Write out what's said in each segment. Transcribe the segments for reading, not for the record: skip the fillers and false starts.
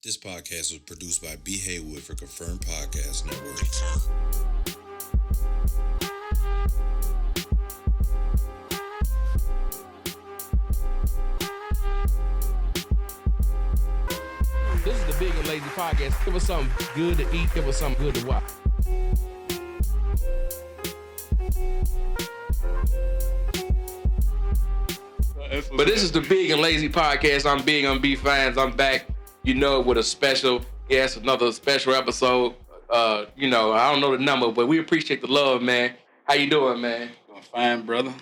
This podcast was produced by B. Haywood for Confirmed Podcast Network. This is the Big and Lazy Podcast. Give us something good to eat. Give us something good to watch. But this is the Big and Lazy Podcast. I'm Big on B fans. I'm back, with a special guest, another special episode. I don't know the number, but we appreciate the love, man. How you doing, man? Doing fine, brother.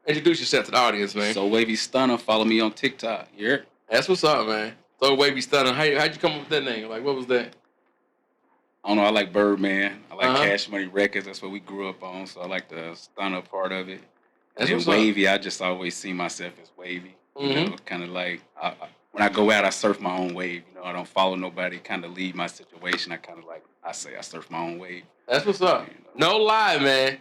Introduce yourself to the audience, man. SoWavyStunna. Follow me on TikTok. Yeah. That's what's up, man. SoWavyStunna. How'd you come up with that name? Like, what was that? I don't know. I like Birdman. I like Cash Money Records. That's what we grew up on. So I like the stunner part of it. And then wavy, I just always see myself as wavy. Kind of like when I go out, I surf my own wave. I don't follow nobody. Kind of lead my situation. I surf my own wave. That's what's up. No lie, man.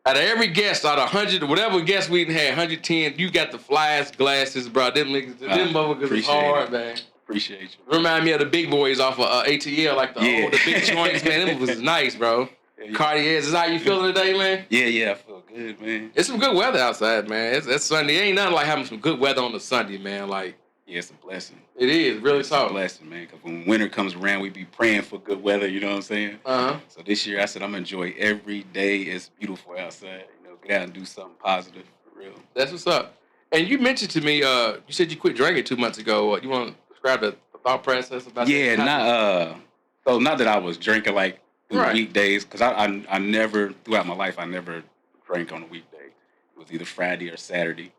Out of every guest, out of 100, whatever guest we had, 110, you got the flyest glasses, bro. Them niggas, them motherfuckers is hard, man. Appreciate you. Remind me of the big boys off of ATL, like the big joints, man. Them was nice, bro. Cartier's. Is how you feeling today, man? Yeah, I feel good, man. It's some good weather outside, man. It's Sunday. Ain't nothing like having some good weather on a Sunday, man. Like, yeah, it's a blessing. It is, really so. It's a blessing, man, because when winter comes around, we be praying for good weather, you know what I'm saying? So this year, I said I'm going to enjoy every day. It's beautiful outside. Get out and do something positive, for real. That's what's up. And you mentioned to me, you said you quit drinking 2 months ago. You want to describe the thought process about that? Yeah, not that I was drinking like weekdays, because I never, throughout my life, I never drank on a weekday. It was either Friday or Saturday.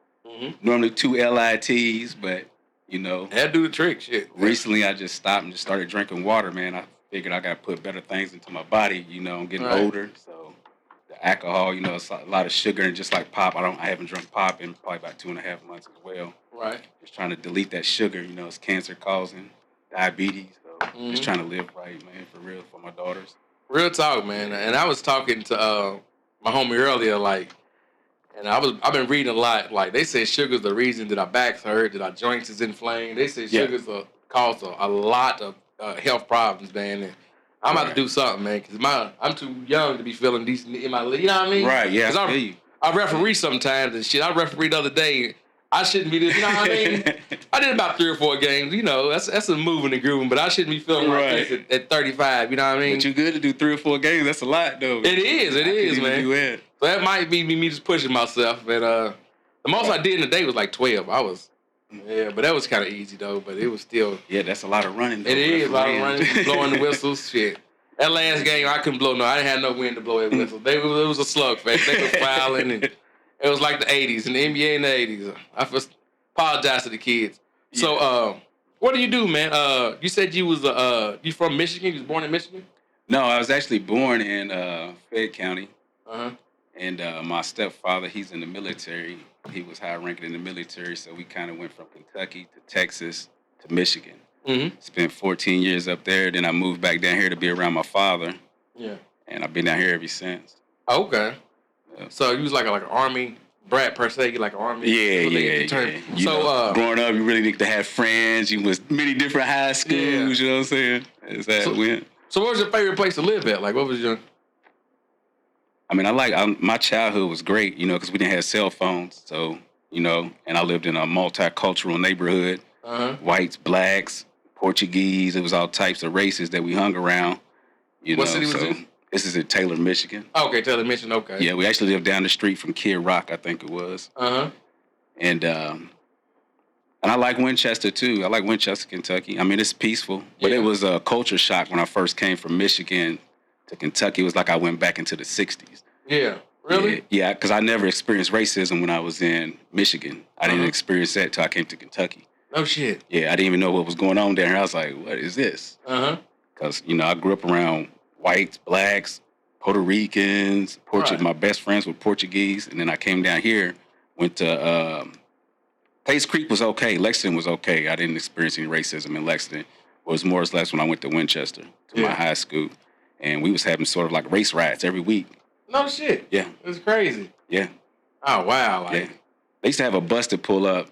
Normally 2 LITs, but, That do the trick, shit. Recently, I just stopped and just started drinking water, man. I figured I got to put better things into my body, I'm getting older, so the alcohol, it's a lot of sugar, and just like pop, I haven't drunk pop in probably about 2.5 months as well. Right. Just trying to delete that sugar, it's cancer causing, diabetes, so just trying to live right, man, for real, for my daughters. Real talk, man. And I was talking to my homie earlier, and I've been reading a lot. Like, they say sugar's the reason that our backs hurt, that our joints is inflamed. They say sugar's cause a lot of health problems, man. And I'm about to do something, man, because I'm too young to be feeling decent in my league. You know what I mean? Right, yeah, I feel you. I referee sometimes and shit. I refereed the other day. I shouldn't be this, you know what I mean? I did about 3 or 4 games, that's a moving and grooving, but I shouldn't be feeling like this at 35, you know what I mean? But you good to do 3 or 4 games, that's a lot, though. It is, man. So that might be me just pushing myself, but the most I did in a day was like 12. But that was kind of easy, though, but it was still... Yeah, that's a lot of running, though. It is a lot of running, blowing the whistles, shit. That last game, I couldn't blow I didn't have no wind to blow that whistle. It was a slugfest. They was fouling, and it was like the 80s, in the NBA in the 80s. I apologize to the kids. Yeah. So, what do you do, man? You said you was you from Michigan? You was born in Michigan? No, I was actually born in Fayette County. And my stepfather, he's in the military. He was high ranking in the military, so we kind of went from Kentucky to Texas to Michigan. Spent 14 years up there. Then I moved back down here to be around my father. Yeah. And I've been down here ever since. Okay. Yeah. So you was like an army brat per se, like an army. Yeah. So growing up, you really need to have friends. You was many different high schools. You know what I'm saying? That's how it went. So what was your favorite place to live at? Like, what was your? I mean, my childhood was great, because we didn't have cell phones. So, and I lived in a multicultural neighborhood. Whites, blacks, Portuguese. It was all types of races that we hung around. What city was this? This is in Taylor, Michigan. Okay, Taylor, Michigan. Okay. Yeah, we actually lived down the street from Kid Rock, I think it was. And I like Winchester too. I like Winchester, Kentucky. I mean, it's peaceful, but it was a culture shock when I first came from Michigan to Kentucky. It was like I went back into the 60s. Yeah. Really? Yeah, because I never experienced racism when I was in Michigan. I didn't experience that until I came to Kentucky. Oh, shit. Yeah, I didn't even know what was going on down here. I was like, what is this? Because, I grew up around whites, blacks, Puerto Ricans, my best friends were Portuguese. And then I came down here, went to, Pace Creek was okay. Lexington was okay. I didn't experience any racism in Lexington. It was more or less when I went to Winchester, to my high school. And we was having sort of like race riots every week. No shit. Yeah. It was crazy. Yeah. Oh, wow. They used to have a bus to pull up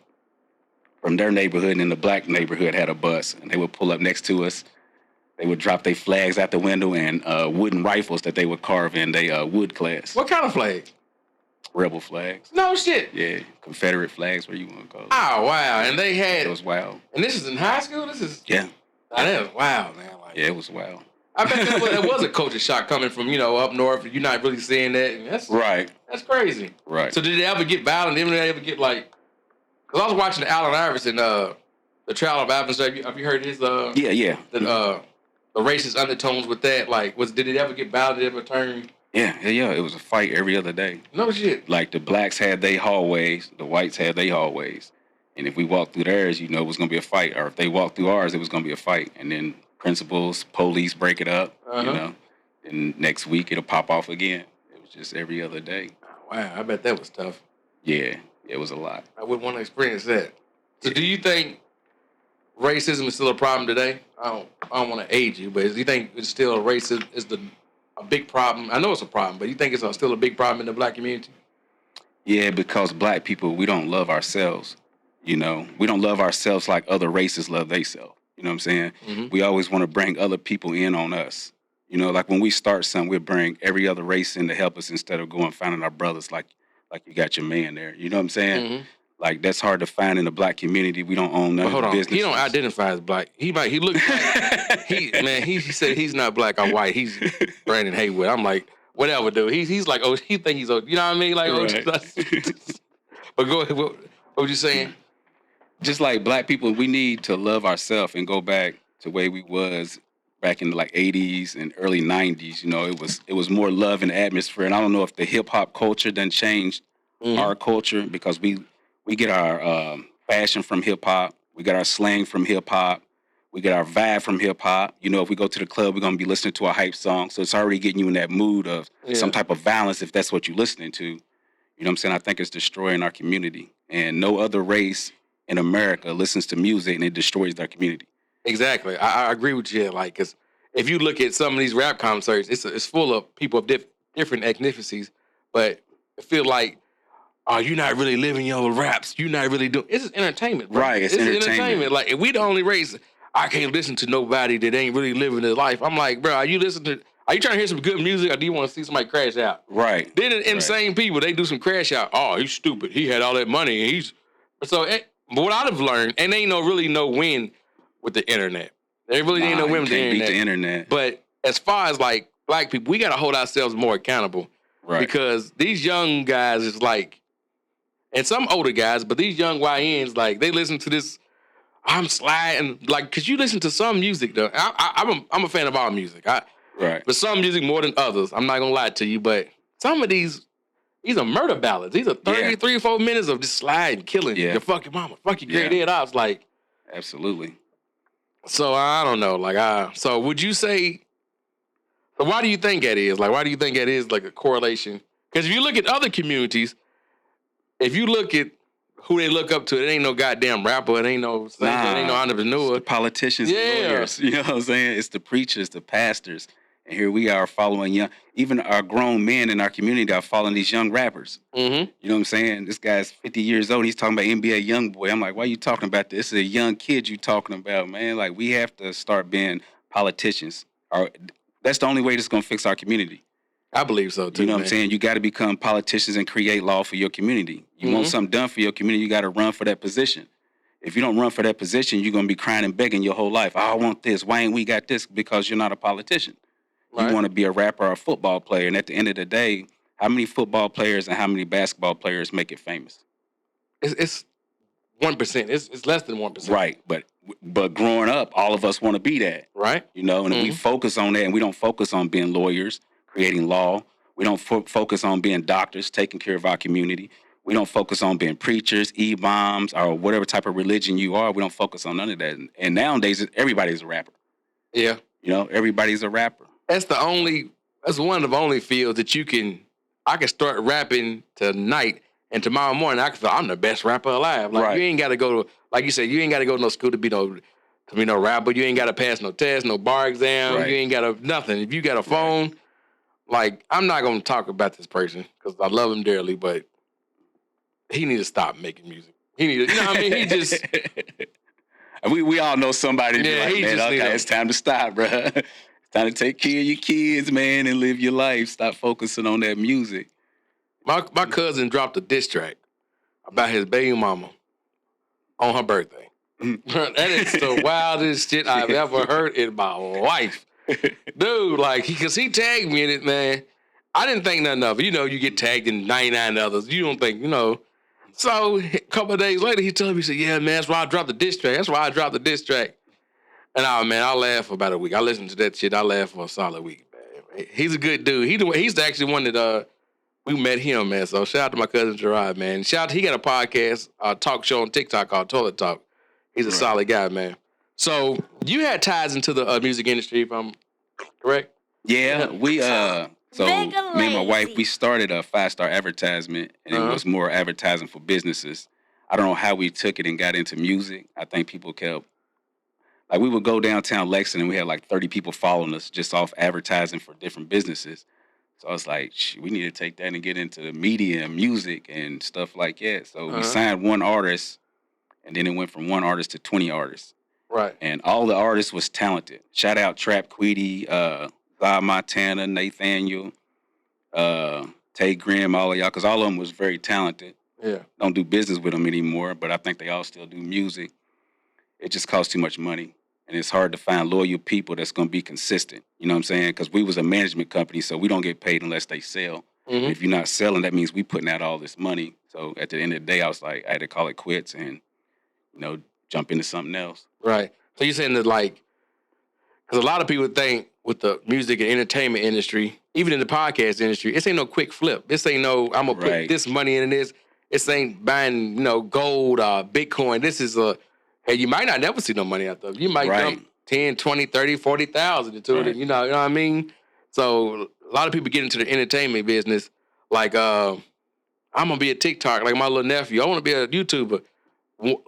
from their neighborhood, and then the black neighborhood had a bus, and they would pull up next to us. They would drop their flags out the window and wooden rifles that they would carve in their wood class. What kind of flag? Rebel flags. No shit. Yeah, Confederate flags, what you want to call it. Oh, wow. And they had... It was wild. And this is in high school? This is... Yeah. Oh, that was wild, man. Like, yeah, it was wild. I bet that was a culture shock coming from, up north. You're not really seeing that. And that's right. That's crazy. Right. So did they ever get violent? Did they ever get like... Because I was watching Allen Iverson, the trial of Iverson. Have you heard his... Yeah. The racist undertones with that? Like, did it ever get violent? Did it ever turn... Yeah. It was a fight every other day. No shit. Like the blacks had their hallways, the whites had their hallways. And if we walked through theirs, it was going to be a fight. Or if they walked through ours, it was going to be a fight. And then principals, police break it up, And next week it'll pop off again. It was just every other day. Wow, I bet that was tough. Yeah, it was a lot. I wouldn't want to experience that. So do you think racism is still a problem today? I don't want to age you, but do you think it's still racism is a big problem? I know it's a problem, but you think it's still a big problem in the black community? Yeah, because black people, we don't love ourselves. We don't love ourselves like other races love themselves. You know what I'm saying? Mm-hmm. We always want to bring other people in on us. Like when we start something, we'll bring every other race in to help us instead of going finding our brothers like you got your man there. You know what I'm saying? Mm-hmm. Like that's hard to find in the black community. We don't own none of the business. He don't identify as black. He looks like he said he's not black or white. He's Brandon Haywood. I'm like, whatever, dude. He's like, oh, he think he's old. You know what I mean? Like, right. But go ahead. What were you saying? Just like black people, we need to love ourselves and go back to where we was back in the 80s and early 90s. It was more love and atmosphere. And I don't know if the hip hop culture done changed our culture because we get our fashion from hip hop. We get our slang from hip hop. We get our vibe from hip hop. If we go to the club, we're going to be listening to a hype song. So it's already getting you in that mood of some type of violence if that's what you're listening to. You know what I'm saying? I think it's destroying our community. And no other race in America listens to music and it destroys their community. Exactly. I agree with you. Like, cause if you look at some of these rap concerts, it's full of people of different ethnicities, but I feel like, oh, you're not really living your raps. You're not really doing. It's entertainment, bro. Right? It's entertainment. Like, if we the only race, I can't listen to nobody that ain't really living their life. I'm like, bro, are you trying to hear some good music, or do you want to see somebody crash out? Right. Then insane people, they do some crash out. Oh, he's stupid. He had all that money, and he's so. But what I've learned, and ain't really no win with the internet. There really ain't no win with the internet. Beat the internet. But as far as like black people, we got to hold ourselves more accountable. Right. Because these young guys is like, and some older guys, but these young YNs, like, they listen to this, I'm sliding, like, because you listen to some music, though. I'm a fan of all music. Right. But some music more than others. I'm not going to lie to you, but some of these are murder ballads. These are 3 or 4 minutes of just sliding, killing your fucking mama, fuck your great head off. Like, absolutely. So I don't know. Like, so would you say? So why do you think that is? Like, why do you think that is like a correlation? Because if you look at other communities, if you look at who they look up to, it ain't no goddamn rapper. It ain't no singer. It ain't no entrepreneur. It's the politicians, and lawyers. You know what I'm saying? It's the preachers, the pastors. And here we are following even our grown men in our community are following these young rappers. Mm-hmm. You know what I'm saying? This guy's 50 years old. He's talking about NBA YoungBoy. I'm like, why are you talking about this? This is a young kid you talking about, man. Like, we have to start being politicians. That's the only way that's going to fix our community. I believe so, too, You know what I'm saying? You got to become politicians and create law for your community. You want something done for your community, you got to run for that position. If you don't run for that position, you're going to be crying and begging your whole life. Oh, I want this. Why ain't we got this? Because you're not a politician. Right. You want to be a rapper or a football player. And at the end of the day, how many football players and how many basketball players make it famous? It's 1%. It's less than 1%. Right. But growing up, all of us want to be that. Right. And if we focus on that and we don't focus on being lawyers, creating law, we don't focus on being doctors, taking care of our community. We don't focus on being preachers, imams, or whatever type of religion you are. We don't focus on none of that. And nowadays, everybody's a rapper. Yeah. Everybody's a rapper. That's one of the only fields that I can start rapping tonight, and tomorrow morning I can feel I'm the best rapper alive. Like, right. You ain't got to go to, like you said, you ain't got to go to no school to be no rapper. You ain't got to pass no test, no bar exam. Right. You ain't got to nothing. If you got a phone, like, I'm not going to talk about this person because I love him dearly, but he need to stop making music. He need, you know what I mean? He just. we all know somebody to be like, man, okay, it's time to stop, bro. It's time to take care of your kids, man, and live your life. Stop focusing on that music. My cousin dropped a diss track about his baby mama on her birthday. That is the wildest shit I've ever heard in my life. Dude, like, because he tagged me in it, man. I didn't think nothing of it. You know, you get tagged in 99 others. You don't think, you know. So a couple of days later, he told me, he said, yeah, man, that's why I dropped the diss track. That's why I dropped the diss track. And I laughed for about a week. I listened to that shit. I laughed for a solid week, man. He's a good dude. He's actually one that we met him, man. So shout out to my cousin Gerard, man. He got a podcast, talk show on TikTok called Toilet Talk. He's a solid guy, man. So you had ties into the music industry, if I'm correct? Yeah, we so me and my wife, we started a 5-star advertisement, and it was more advertising for businesses. I don't know how we took it and got into music. I think people kept, like, we would go downtown Lexington and we had like 30 people following us just off advertising for different businesses. So I was like, we need to take that and get into the media and music and stuff like that. So we signed one artist, and then it went from one artist to 20 artists. Right. And all the artists was talented. Shout out Trap Queedy, Bob Montana, Nathaniel, Tay Grimm, all of y'all, because all of them was very talented. Yeah. Don't do business with them anymore, but I think they all still do music. It just costs too much money. And it's hard to find loyal people that's going to be consistent. You know what I'm saying? Because we was a management company, so we don't get paid unless they sell. Mm-hmm. If you're not selling, that means we putting out all this money. So at the end of the day, I was like, I had to call it quits and, you know, jump into something else. Right. So you're saying that, like, because a lot of people think with the music and entertainment industry, even in the podcast industry, this ain't no quick flip. This ain't no, I'm going to put this money in this. This ain't buying, you know, gold, Bitcoin. This is hey, you might not never see no money out there. You might dump 10, 20, 30, 40,000 into it. You know what I mean? So a lot of people get into the entertainment business. Like, I'm going to be a TikTok, like my little nephew. I want to be a YouTuber.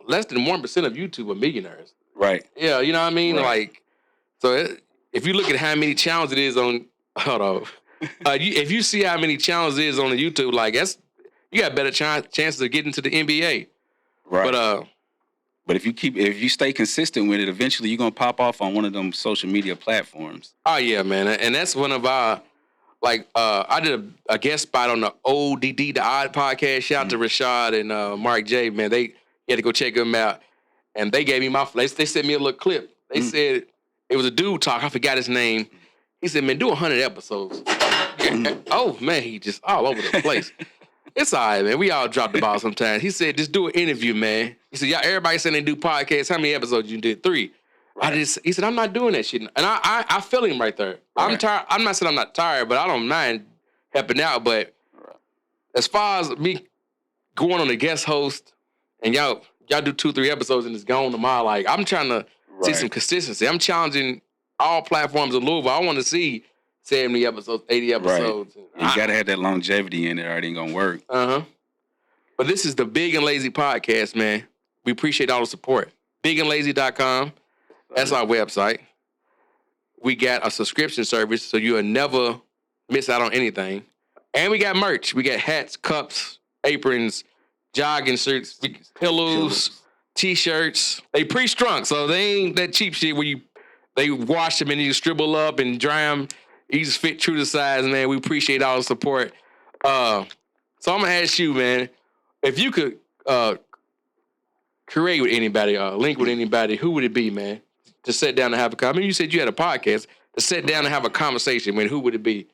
Less than 1% of YouTube are millionaires. Right. Yeah, you know what I mean? Like, so if you look at how many channels it is on, hold on. If you see how many channels it is on the YouTube, like, you got better chances of getting to the NBA. Right. But if you stay consistent with it, eventually you're gonna pop off on one of them social media platforms. Oh yeah, man. And that's one of our, like, I did a guest spot on the ODD, the Odd podcast. Shout out to Rashad and Mark J, man. You had to go check them out. And they gave me they sent me a little clip. They said it was a dude talk. I forgot his name. He said, man, do 100 episodes. Oh man, he just all over the place. It's all right, man. We all drop the ball sometimes. He said, just do an interview, man. He said, everybody saying they do podcasts. How many episodes you did? 3. Right. He said, I'm not doing that shit. And I feel him right there. Right. I'm tired. I'm not saying I'm not tired, but I don't mind helping out. But as far as me going on a guest host and y'all do 2-3 episodes and it's gone tomorrow, like, I'm trying to see some consistency. I'm challenging all platforms in Louisville. I want to see 70 episodes, 80 episodes. Right. You got to have that longevity in it or it ain't going to work. But this is the Big and Lazy podcast, man. We appreciate all the support. BigandLazy.com. That's our website. We got a subscription service, so you'll never miss out on anything. And we got merch. We got hats, cups, aprons, jogging shirts, pillows, T-shirts. They pre-strunk, so they ain't that cheap shit where they wash them and you scribble up and dry them. You just fit true to size, man. We appreciate all the support. So I'm going to ask you, man, if you could create with anybody, link with anybody, who would it be, man? To sit down and have a conversation. I mean, you said you had a podcast. To sit down and have a conversation, man, who would it be?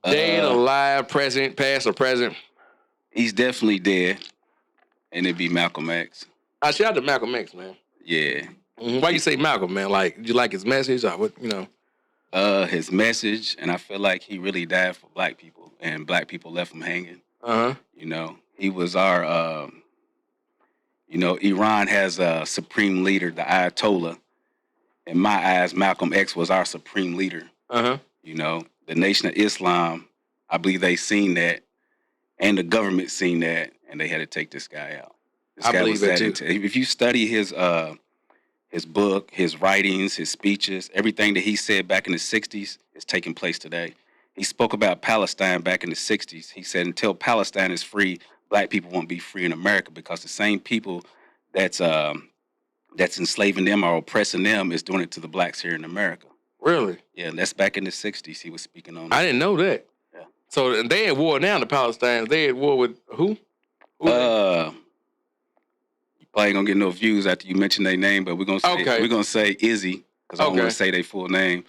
Dead, alive, present, past, or present? He's definitely dead. And it'd be Malcolm X. Shout out to Malcolm X, man. Yeah. Mm-hmm. Why you say Malcolm, man? Like, did you like his message or what, you know? His message, and I feel like he really died for black people, and black people left him hanging. You know, he was our, you know, Iran has a supreme leader, the Ayatollah. In my eyes, Malcolm X was our supreme leader. You know, the Nation of Islam, I believe they seen that, and the government seen that, and they had to take this guy out. I believe that too. If you study his book, his writings, his speeches, everything that he said back in the 60s is taking place today. He spoke about Palestine back in the 60s. He said, until Palestine is free, black people won't be free in America because the same people that's enslaving them or oppressing them is doing it to the blacks here in America. Really? Yeah, that's back in the 60s. He was speaking on. I didn't know that. Yeah. So they at war now, the Palestinians. They at war with who? You probably gonna get no views after you mention their name, but we're gonna say Izzy because I don't want to say their full name.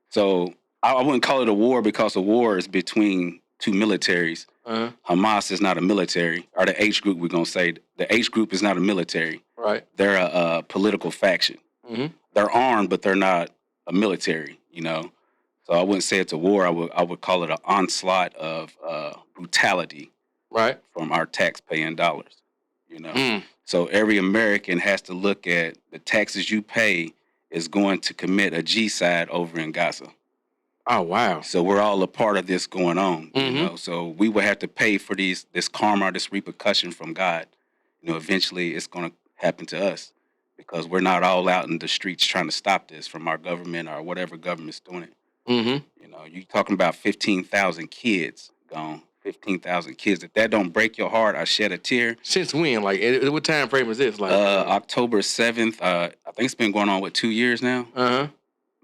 So I wouldn't call it a war because a war is between two militaries. Hamas is not a military, or the H group. We're gonna say the H group is not a military. Right. They're a political faction. They're armed, but they're not a military. You know, so I wouldn't say it's a war. I would call it an onslaught of brutality. Right. From our tax-paying dollars. You know, so every American has to look at the taxes you pay is going to commit a genocide over in Gaza. Oh, wow. So we're all a part of this going on, you know, so we will have to pay for this karma, this repercussion from God. You know, eventually it's going to happen to us because we're not all out in the streets trying to stop this from our government or whatever government's doing it. You know, you're talking about 15,000 kids gone. 15,000 kids. If that don't break your heart, I shed a tear. Since when? Like, what time frame is this? Like, October 7th. I think it's been going on, 2 years now?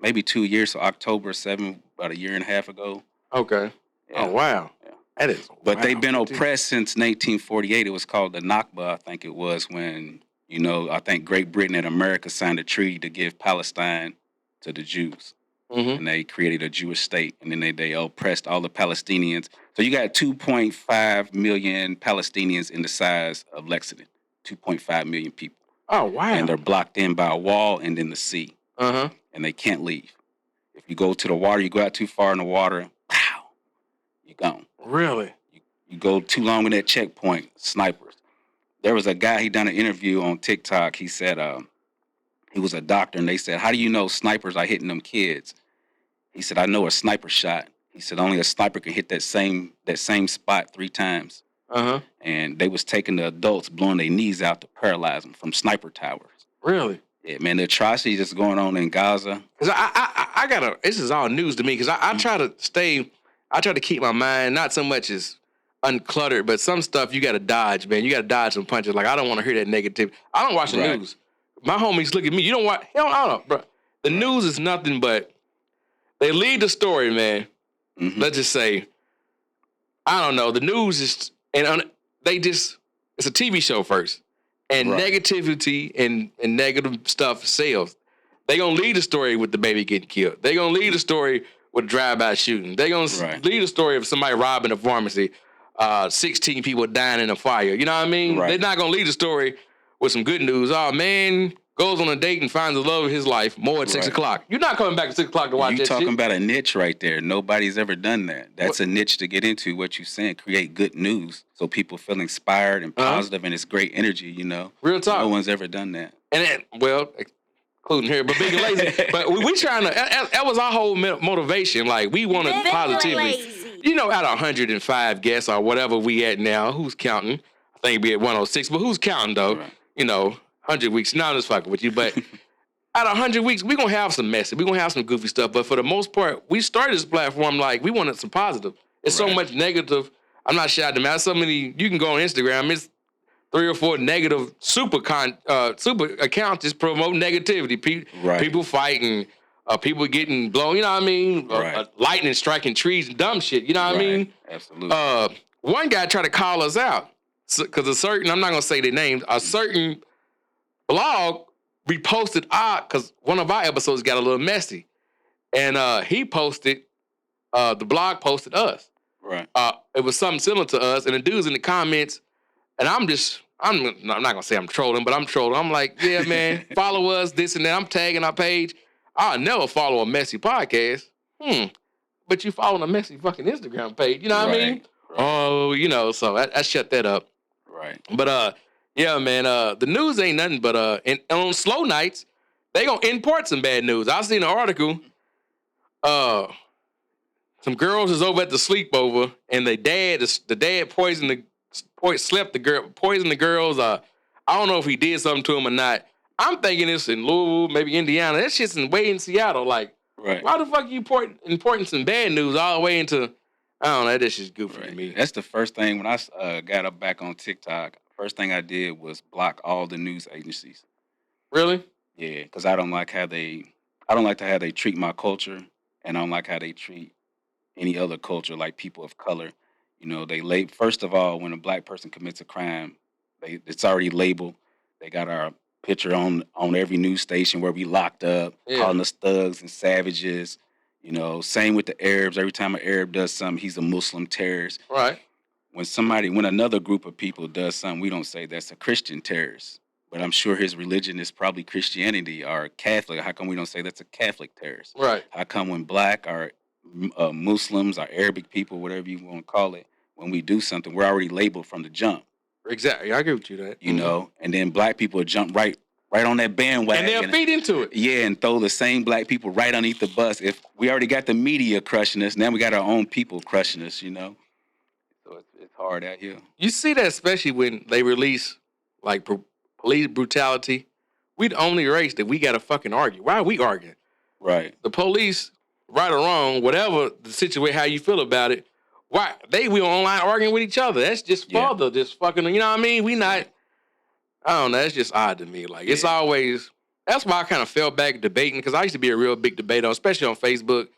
Maybe 2 years. So October 7th, about a year and a half ago. Okay. Yeah. Oh, wow. Yeah. That is But they've been oppressed since 1948. It was called the Nakba, I think it was, when, you know, I think Great Britain and America signed a treaty to give Palestine to the Jews. And they created a Jewish state, and then they oppressed all the Palestinians. So you got 2.5 million Palestinians in the size of Lexington, 2.5 million people. Oh, wow. And they're blocked in by a wall and then the sea. And they can't leave. If you go to the water, you go out too far in the water, pow, you're gone. Really? You go too long in that checkpoint, snipers. There was a guy, he done an interview on TikTok. He said he was a doctor, and they said, how do you know snipers are hitting them kids? He said, I know a sniper shot. He said, only a sniper can hit that same spot 3 times. And they was taking the adults, blowing their knees out to paralyze them from sniper towers. Really? Yeah, man, the atrocities that's going on in Gaza. Because I gotta, this is all news to me, because I try to keep my mind not so much as uncluttered, but some stuff you gotta dodge, man. You gotta dodge some punches. Like, I don't want to hear that negativity. I don't watch the news. My homies look at me. You don't watch, hell, I don't know, bro. The news is nothing but, they lead the story, man. Let's just say, I don't know. The news is, it's a TV show first. And negativity and negative stuff sells. They gonna lead the story with the baby getting killed. They gonna lead the story with drive-by shooting. They gonna lead the story of somebody robbing a pharmacy, 16 people dying in a fire. You know what I mean? They're not gonna lead the story with some good news. Oh, man goes on a date and finds the love of his life more at 6 o'clock. You're not coming back at 6 o'clock to watch that shit. You're talking about a niche right there. Nobody's ever done that. That's a niche to get into, what you're saying. Create good news so people feel inspired and positive, and it's great energy, you know. Real talk. No one's ever done that. And then, well, including here, but being lazy. But we trying to, that was our whole motivation. Like, we wanted positivity. You know, out of 105 guests or whatever we at now, who's counting? I think we at 106, but who's counting, though? You know, 100 weeks. Now I'm just fucking with you, but out of 100 weeks, we're going to have some messy. We're going to have some goofy stuff, but for the most part, we started this platform like we wanted some positive. It's so much negative. I'm not shy to matter. So many, you can go on Instagram, it's 3 or 4 negative super accounts just promote negativity. People fighting, people getting blown, you know what I mean? Lightning striking trees and dumb shit, you know what I mean? Absolutely. One guy tried to call us out because I'm not going to say their names, a certain blog reposted because one of our episodes got a little messy. And he posted, the blog posted us. It was something similar to us, and the dude's in the comments, and I'm not going to say I'm trolling, but I'm trolling. I'm like, yeah, man, follow us, this and that. I'm tagging our page. I'll never follow a messy podcast. But you following a messy fucking Instagram page. You know what I mean? Oh, you know, so I shut that up. But, yeah, man, the news ain't nothing but, and on slow nights, they gonna import some bad news. I seen an article, some girls is over at the sleepover, and the dad poisoned the girls. I don't know if he did something to them or not. I'm thinking it's in Louisville, maybe Indiana. That shit's way in Seattle. Like, why the fuck you importing some bad news all the way into I don't know. That shit's goofy to Right. me. That's the first thing when I got up back on TikTok. First thing I did was block all the news agencies. Really? Yeah, because I don't like how they treat my culture, and I don't like how they treat any other culture, like people of color. You know, first of all, when a black person commits a crime, it's already labeled. They got our picture on every news station where we locked up, calling us thugs and savages. You know, same with the Arabs. Every time an Arab does something, he's a Muslim terrorist. Right. When another group of people does something, we don't say that's a Christian terrorist. But I'm sure his religion is probably Christianity or Catholic. How come we don't say that's a Catholic terrorist? Right. How come when black or Muslims or Arabic people, whatever you want to call it, when we do something, we're already labeled from the jump. Exactly. I agree with you that. You know, and then black people jump right on that bandwagon. And they'll feed into it. Yeah, and throw the same black people right underneath the bus. If we already got the media crushing us, now we got our own people crushing us, you know? So it's hard out here. You see that especially when they release, like, police brutality. We the only race that we got to fucking argue. Why are we arguing? Right. The police, right or wrong, whatever the situation, how you feel about it, why we online arguing with each other. That's just further just fucking, you know what I mean? We not, I don't know, it's just odd to me. Like, it's always, that's why I kind of fell back debating, because I used to be a real big debater, especially on Facebook.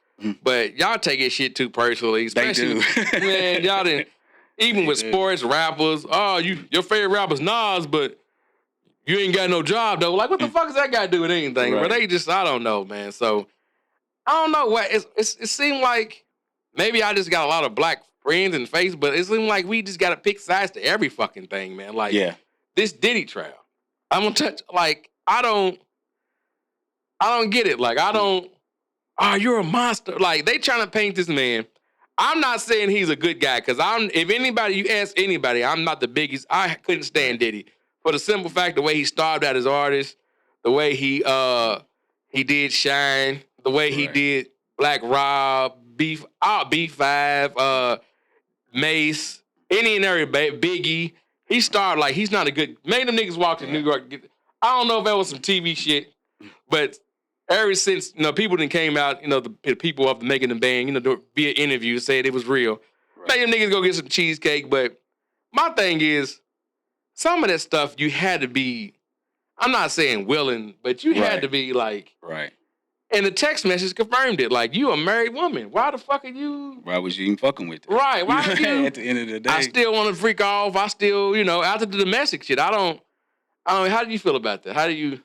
But y'all take it shit too personally. Especially, they do. Man, y'all didn't, even with sports, rappers, your favorite rapper's Nas, but you ain't got no job, though. Like, what the fuck does that got to do with anything? Right. But they just, I don't know, man. So, I don't know what, it seemed like maybe I just got a lot of black friends in Facebook, but it seemed like we just got to pick sides to every fucking thing, man. Like, this Diddy trial. I'm going to touch, like, I don't get it. Like, you're a monster. Like, they trying to paint this man. I'm not saying he's a good guy, because if anybody, you ask anybody, I'm not the biggest. I couldn't stand Diddy. For the simple fact, the way he starved out his artists, the way he did Shine, the way he did Black Rob, B5, Mace, any and every Biggie. He started like he's not a good. Made them niggas walk to New York. I don't know if that was some TV shit, but ever since people then came out, the people of the Making the Band, via interview said it was real. Made them niggas go get some cheesecake. But my thing is, some of that stuff you had to be. I'm not saying willing, but you had to be like. Right. And the text message confirmed it. Like, you a married woman. Why the fuck are you? Why was you even fucking with it? Right. Why are you? At the end of the day. I still want to freak off. I still, after the domestic shit, I don't, how do you feel about that? How do you?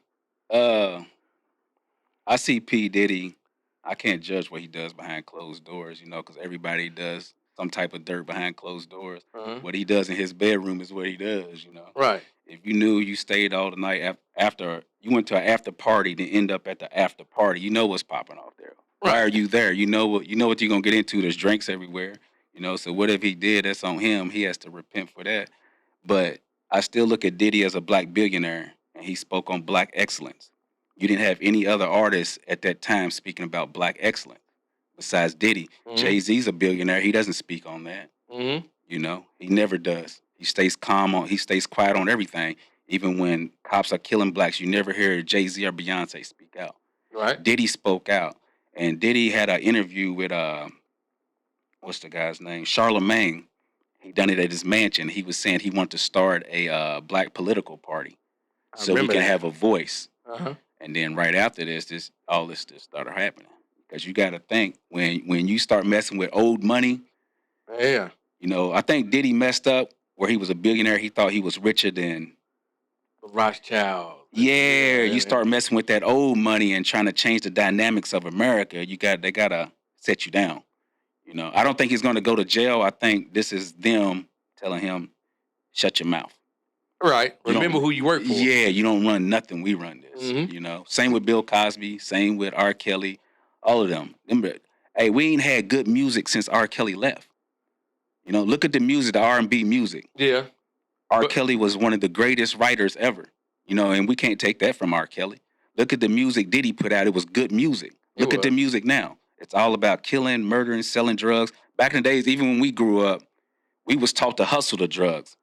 I see P. Diddy. I can't judge what he does behind closed doors, because everybody does some type of dirt behind closed doors. What he does in his bedroom is what he does, Right. If you knew you stayed all the night after you went to an after party to end up at the after party, you know what's popping off there. Right. Why are you there? You know what you're gonna get into. There's drinks everywhere. So what if he did? That's on him. He has to repent for that. But I still look at Diddy as a black billionaire, and he spoke on black excellence. You didn't have any other artists at that time speaking about black excellence besides Diddy. Jay-Z's a billionaire. He doesn't speak on that. He never does. He stays he stays quiet on everything. Even when cops are killing blacks, you never hear Jay-Z or Beyonce speak out. Right. Diddy spoke out. And Diddy had an interview with, what's the guy's name? Charlemagne. He done it at his mansion. He was saying he wanted to start a black political party so we can have a voice. And then right after this all this started happening. Because you got to think, when you start messing with old money, I think Diddy messed up where he was a billionaire. He thought he was richer than Rothschild. Yeah, you start messing with that old money and trying to change the dynamics of America. They gotta set you down. I don't think he's gonna go to jail. I think this is them telling him, shut your mouth. Right. Remember who you work for. Yeah, you don't run nothing. We run this. Same with Bill Cosby. Same with R. Kelly. All of them. Hey, we ain't had good music since R. Kelly left. Look at the music, the R&B music. Yeah. Kelly was one of the greatest writers ever. And we can't take that from R. Kelly. Look at the music Diddy put out. It was good music. Look at the music now. It's all about killing, murdering, selling drugs. Back in the days, even when we grew up, we was taught to hustle the drugs.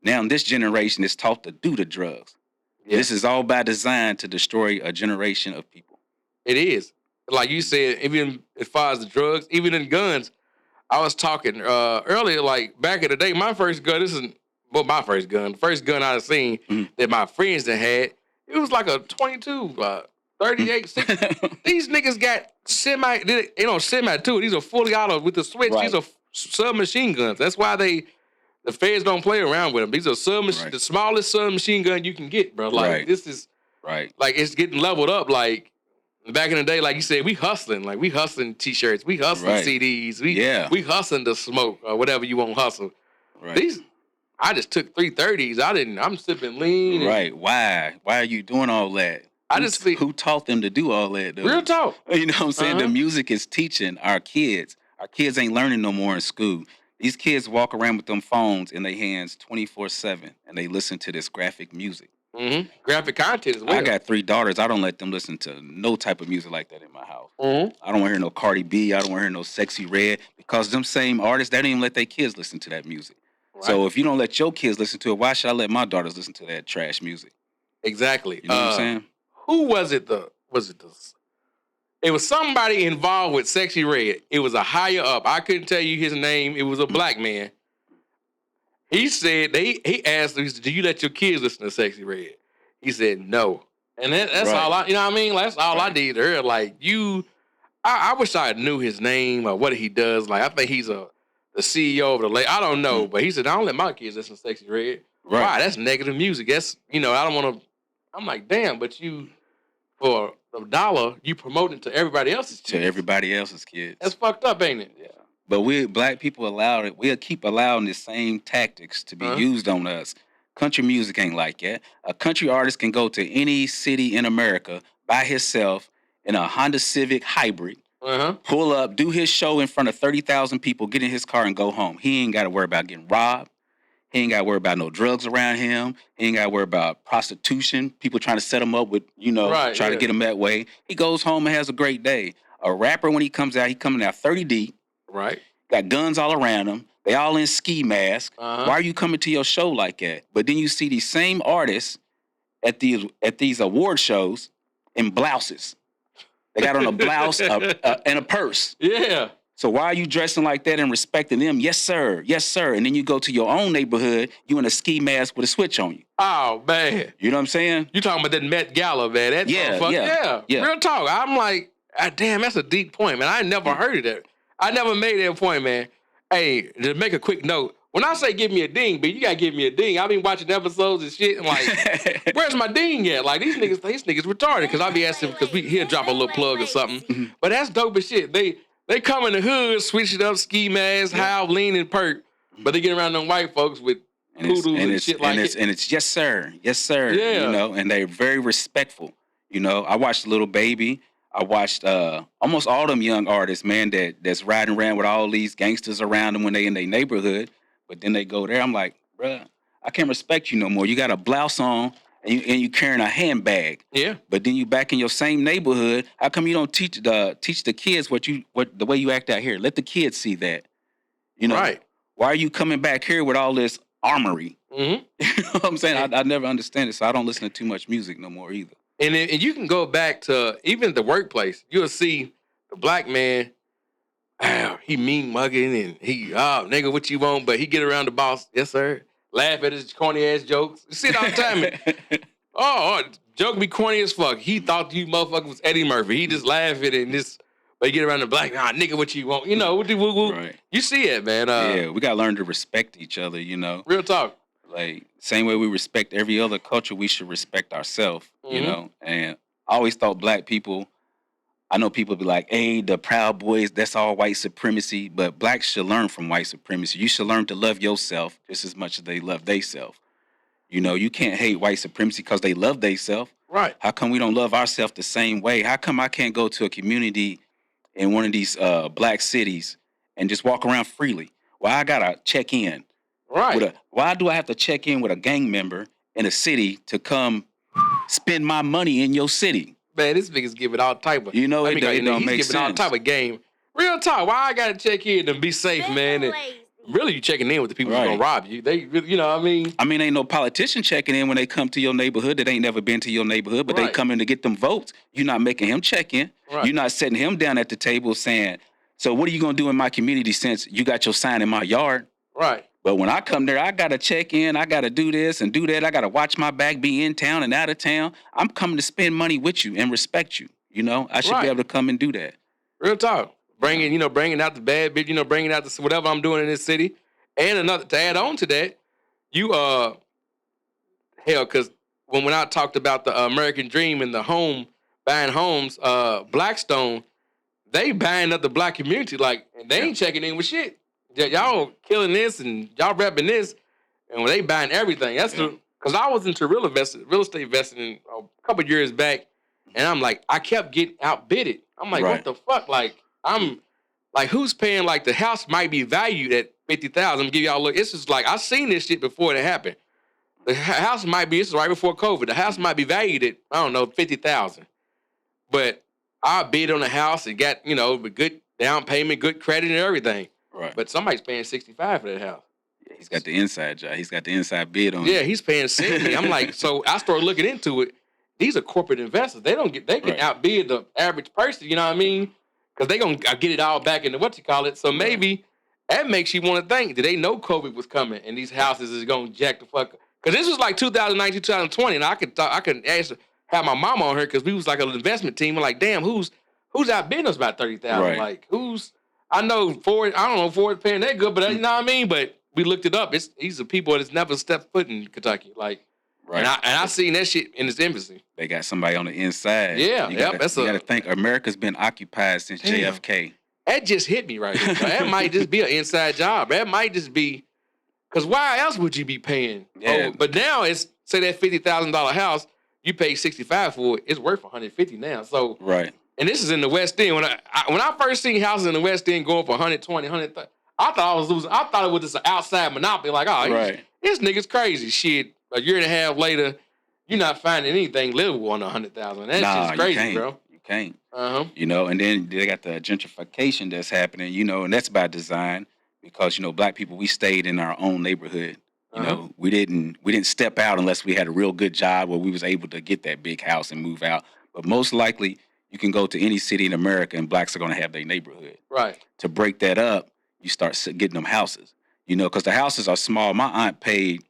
Now, this generation is taught to do the drugs. Yeah. This is all by design to destroy a generation of people. It is. Like you said, even as far as the drugs, even in guns, I was talking earlier, like back in the day, my first gun, my first gun. The first gun I seen that my friends that had, it was like a 22, 38, 60. These niggas got semi too. These are fully auto with the switch. Right. These are submachine guns. That's why the feds don't play around with them. These are the smallest submachine gun you can get, bro. Like this is like it's getting leveled up. Like back in the day, like you said, we hustling. Like we hustling t-shirts, we hustling CDs, we hustling the smoke or whatever you want to hustle. Right. I just took 330s. I'm sipping lean. Right. Why are you doing all that? Who taught them to do all that, though? Real talk. You know what I'm saying? The music is teaching our kids. Our kids ain't learning no more in school. These kids walk around with them phones in their hands 24/7, and they listen to this graphic music. Mm-hmm. Graphic content as well. I got 3 daughters. I don't let them listen to no type of music like that in my house. Mm-hmm. I don't want to hear no Cardi B. I don't want to hear no Sexy Red, because them same artists, they don't even let their kids listen to that music. Right. So if you don't let your kids listen to it, why should I let my daughters listen to that trash music? Exactly. You know what I'm saying? Who was it? It was somebody involved with Sexy Red. It was a higher up. I couldn't tell you his name. It was a black man. He said he asked, he said, "Do you let your kids listen to Sexy Red?" He said no. And that's all I, you know what I mean? That's all I did to her. Like I wish I knew his name or what he does. Like I think he's the CEO of the I don't know, but he said, "I don't let my kids listen to Sexy Red." Right. Why? That's negative music. That's I don't want to. I'm like, damn, but for $1, you promote it to everybody else's kids. To everybody else's kids. That's fucked up, ain't it? Yeah. But we black people we'll keep allowing the same tactics to be used on us. Country music ain't like that. A country artist can go to any city in America by himself in a Honda Civic hybrid, pull up, do his show in front of 30,000 people, get in his car and go home. He ain't got to worry about getting robbed. He ain't got to worry about no drugs around him. He ain't got to worry about prostitution, people trying to set him up with, try to get him that way. He goes home and has a great day. A rapper, when he comes out, he coming out 30 deep. Right. Got guns all around him. They all in ski masks. Why are you coming to your show like that? But then you see these same artists at these award shows in blouses. They got on a blouse and a purse. Yeah. So why are you dressing like that and respecting them? Yes, sir. Yes, sir. And then you go to your own neighborhood, you in a ski mask with a switch on you. Oh, man. You know what I'm saying? You talking about that Met Gala, man. That yeah. Real talk. I'm like, damn, that's a deep point, man. I never heard of that. I never made that point, man. Hey, to make a quick note, when I say give me a ding, B, you gotta give me a ding. I've been watching episodes and shit, and like, where's my ding at? Like, these niggas retarded, because I be asking, because he'll drop a little plug or something. But that's dope as shit. They come in the hood, switch it up, ski mask, howl, lean, and perk. But they get around them white folks with poodles and shit like that. And it's yes, sir. Yes, sir. Yeah. And they're very respectful. I watched Little Baby. I watched almost all them young artists, man, that's riding around with all these gangsters around them when they in their neighborhood. But then they go there. I'm like, bruh, I can't respect you no more. You got a blouse on. And you carrying a handbag. Yeah. But then you back in your same neighborhood. How come you don't teach the kids what the way you act out here? Let the kids see that. Right. Why are you coming back here with all this armory? Mm-hmm. You know what I'm saying? I never understand it, so I don't listen to too much music no more either. And you can go back to even the workplace. You'll see the black man, he mean mugging and he, nigga, what you want? But he get around the boss, yes, sir. Laugh at his corny ass jokes. You see it all the time. Joke be corny as fuck. He thought you motherfucker was Eddie Murphy. He just laugh at it and this, but you get around the black, nigga, what you want? Right. You see it, man. Yeah, we gotta learn to respect each other. Real talk. Like same way we respect every other culture, we should respect ourselves. And I always thought black people. I know people be like, hey, the Proud Boys, that's all white supremacy. But blacks should learn from white supremacy. You should learn to love yourself just as much as they love theyself. You can't hate white supremacy because they love theyself. Right. How come we don't love ourselves the same way? How come I can't go to a community in one of these black cities and just walk around freely? Well, I got to check in. Right. Why do I have to check in with a gang member in a city to come spend my money in your city? Man, this nigga's giving all type of... it don't make sense. He's giving all type of game. Real talk. Why I got to check in and be safe, man? And really, you checking in with the people who's going to rob you. They really, you know what I mean? I mean, ain't no politician checking in when they come to your neighborhood that ain't never been to your neighborhood, but they come in to get them votes. You're not making him check in. Right. You're not setting him down at the table saying, So what are you gonna do in my community since you got your sign in my yard? Right. But when I come there, I gotta check in. I gotta do this and do that. I gotta watch my back, be in town and out of town. I'm coming to spend money with you and respect you. You know, I should be able to come and do that. Real talk. Bringing out the bad bitch. Bringing out the whatever I'm doing in this city. And another to add on to that, you because when I talked about the American dream and the buying homes, Blackstone, they buying up the black community and they ain't checking in with shit. Y'all killing this and y'all repping this, and when they buying everything, that's because I was into real estate investing a couple of years back, and I'm like, I kept getting outbidded. I'm like, what the fuck? I'm like, who's paying? The house might be valued at $50,000. I'm gonna give y'all a look. It's just I seen this shit before it happened. The house might be. This is right before COVID. The house might be valued at $50,000, but I bid on the house and got with good down payment, good credit, and everything. Right. But somebody's paying $65,000 for that house. Yeah, he's got the inside job. He's got the inside bid on it. Yeah, he's paying $70,000. I'm like, so I started looking into it. These are corporate investors. They can outbid the average person. You know what I mean? Because they gonna get it all back into So maybe that makes you want to think. Did they know COVID was coming and these houses is gonna jack the fuck up? Because this was 2019, 2020, and I could have my mom on here because we was an investment team. We're like, damn, who's outbidding us by $30,000? Right. I know Ford. I don't know Ford paying that good, but you know what I mean. But we looked it up. These are people that's never stepped foot in Kentucky. Right. And I seen that shit in its infancy. They got somebody on the inside. Yeah. You gotta think America's been occupied since JFK. That just hit me right there. That might just be an inside job. That might just be because why else would you be paying? Yeah. But now it's say that $50,000 house you pay $65,000 for it. It's worth $150,000 now. So right. And this is in the West End. When I first seen houses in the West End going for $120,000, $130,000, I thought I was losing. I thought it was just an outside monopoly. This nigga's crazy. Shit, a year and a half later, you're not finding anything livable on $100,000. That's just crazy, bro. You can't. And then they got the gentrification that's happening. And that's by design because Black people, we stayed in our own neighborhood. We didn't step out unless we had a real good job where we was able to get that big house and move out. But most likely, you can go to any city in America and Blacks are going to have their neighborhood. Right. To break that up, you start getting them houses. Because the houses are small. My aunt paid,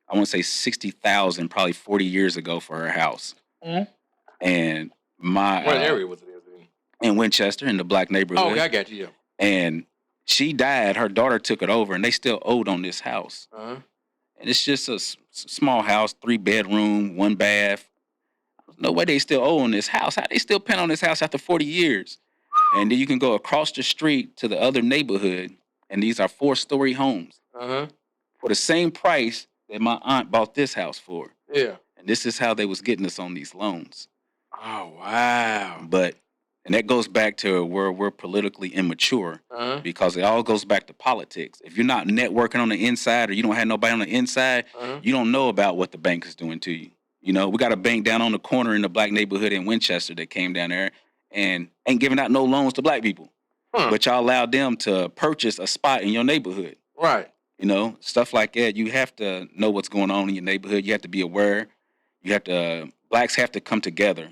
I want to say $60,000 probably 40 years ago for her house. Mm-hmm. And what area was it in? In Winchester, in the Black neighborhood. Oh, okay, I got you. Yeah. And she died. Her daughter took it over, and they still owed on this house. Uh-huh. And it's just a small house, 3-bedroom, 1 bath. No way they still owe on this house. How they still paying on this house after 40 years? And then you can go across the street to the other neighborhood, and these are 4-story homes for the same price that my aunt bought this house for. Yeah. And this is how they was getting us on these loans. Oh, wow. And that goes back to where we're politically immature because it all goes back to politics. If you're not networking on the inside or you don't have nobody on the inside, you don't know about what the bank is doing to you. We got a bank down on the corner in the Black neighborhood in Winchester that came down there and ain't giving out no loans to Black people. But y'all allowed them to purchase a spot in your neighborhood. Right. Stuff like that. You have to know what's going on in your neighborhood. You have to be aware. Blacks have to come together,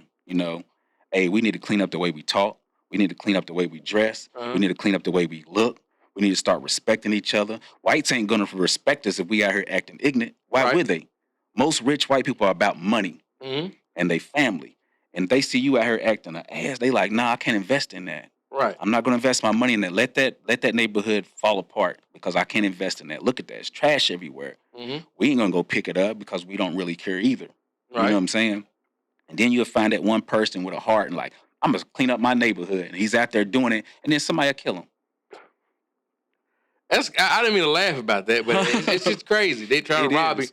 Hey, we need to clean up the way we talk. We need to clean up the way we dress. We need to clean up the way we look. We need to start respecting each other. Whites ain't going to respect us if we out here acting ignorant. Why would they? Most rich white people are about money and they family. And if they see you out here acting an ass, they like, nah, I can't invest in that. Right. I'm not going to invest my money in that. Let that neighborhood fall apart because I can't invest in that. Look at that. It's trash everywhere. We ain't going to go pick it up because we don't really care either. You know what I'm saying? And then you'll find that one person with a heart and like, I'm going to clean up my neighborhood. And he's out there doing it. And then somebody will kill him. I didn't mean to laugh about that, but it's just crazy. They trying to rob me.